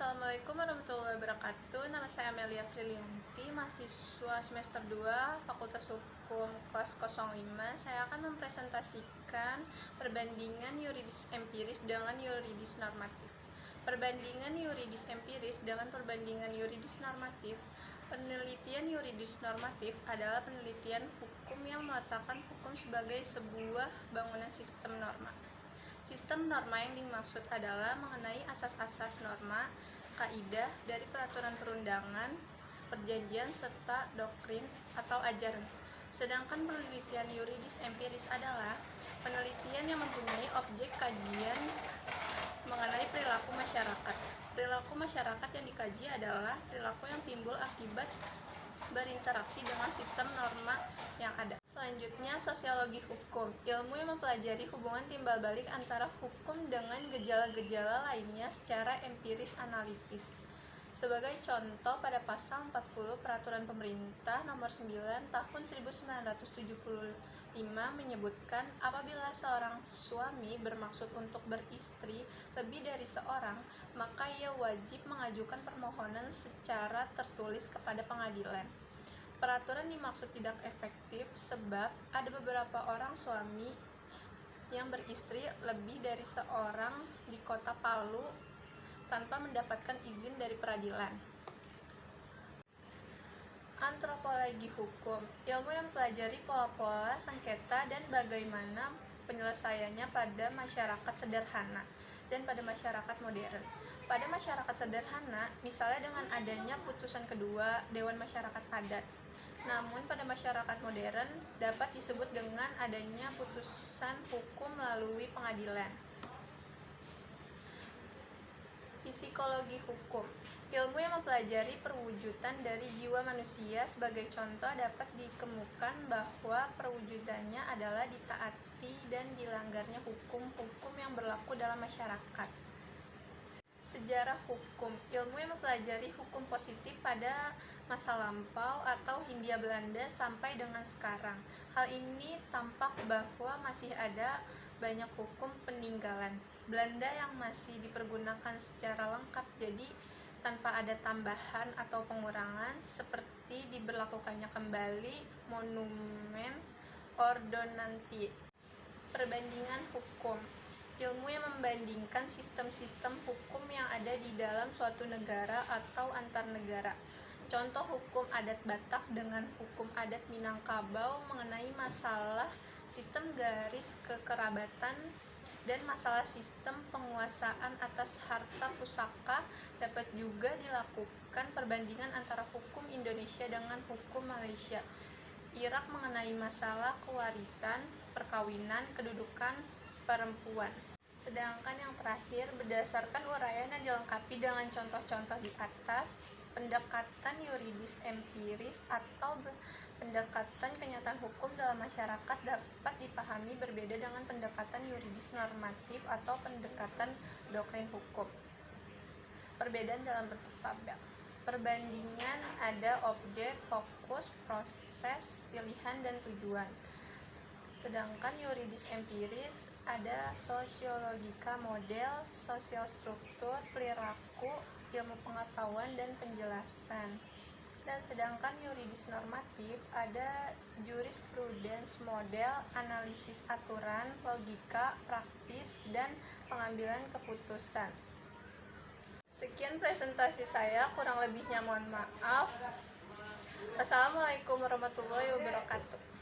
Assalamualaikum warahmatullahi wabarakatuh. Nama saya Amelia Frilianti, mahasiswa semester 2 Fakultas Hukum kelas 05. Saya akan mempresentasikan perbandingan yuridis empiris dengan yuridis normatif. Perbandingan yuridis empiris dengan perbandingan yuridis normatif. Penelitian yuridis normatif adalah penelitian hukum yang meletakkan hukum sebagai sebuah bangunan sistem norma. Sistem norma yang dimaksud adalah mengenai asas-asas norma, kaidah dari peraturan perundangan, perjanjian, serta doktrin atau ajaran. Sedangkan penelitian yuridis empiris adalah penelitian yang mempunyai objek kajian mengenai perilaku masyarakat. Perilaku masyarakat yang dikaji adalah perilaku yang timbul akibat berinteraksi dengan sistem norma yang ada. Selanjutnya, sosiologi hukum, ilmu yang mempelajari hubungan timbal balik antara hukum dengan gejala-gejala lainnya secara empiris analitis. Sebagai contoh, pada pasal 40 Peraturan Pemerintah Nomor 9 Tahun 1975 menyebutkan apabila seorang suami bermaksud untuk beristri lebih dari seorang, maka ia wajib mengajukan permohonan secara tertulis kepada pengadilan. Peraturan dimaksud tidak efektif sebab ada beberapa orang suami yang beristri lebih dari seorang di kota Palu tanpa mendapatkan izin dari peradilan. Antropologi hukum, ilmu yang mempelajari pola-pola sengketa dan bagaimana penyelesaiannya pada masyarakat sederhana dan pada masyarakat modern. Pada masyarakat sederhana, misalnya dengan adanya putusan kedua Dewan Masyarakat Adat. Namun pada masyarakat modern dapat disebut dengan adanya putusan hukum melalui pengadilan. Psikologi hukum, ilmu yang mempelajari perwujudan dari jiwa manusia. Sebagai contoh dapat dikemukakan bahwa perwujudannya adalah ditaati dan dilanggarnya hukum-hukum yang berlaku dalam masyarakat. Sejarah hukum, ilmu yang mempelajari hukum positif pada masa lampau atau Hindia Belanda sampai dengan sekarang. Hal ini tampak bahwa masih ada banyak hukum peninggalan Belanda yang masih dipergunakan secara lengkap, jadi tanpa ada tambahan atau pengurangan, seperti diberlakukannya kembali monumen ordonantie. Perbandingan hukum, ilmu yang membandingkan sistem-sistem hukum yang ada di dalam suatu negara atau antar negara. Contoh hukum adat Batak dengan hukum adat Minangkabau mengenai masalah sistem garis kekerabatan dan masalah sistem penguasaan atas harta pusaka. Dapat juga dilakukan perbandingan antara hukum Indonesia dengan hukum Malaysia. Irak mengenai masalah kewarisan, perkawinan, kedudukan perempuan. Sedangkan yang terakhir, berdasarkan uraian yang dilengkapi dengan contoh-contoh di atas, pendekatan yuridis empiris atau pendekatan kenyataan hukum dalam masyarakat dapat dipahami berbeda dengan pendekatan yuridis normatif atau pendekatan doktrin hukum. Perbedaan dalam bentuk tabel. Perbandingan ada objek, fokus, proses, pilihan, dan tujuan. Sedangkan yuridis empiris ada sosiologika model, sosial struktur, perilaku, ilmu pengetahuan, dan penjelasan. Dan sedangkan yuridis normatif ada jurisprudens model, analisis aturan, logika, praktis, dan pengambilan keputusan. Sekian presentasi saya, kurang lebihnya mohon maaf. Wassalamualaikum warahmatullahi wabarakatuh.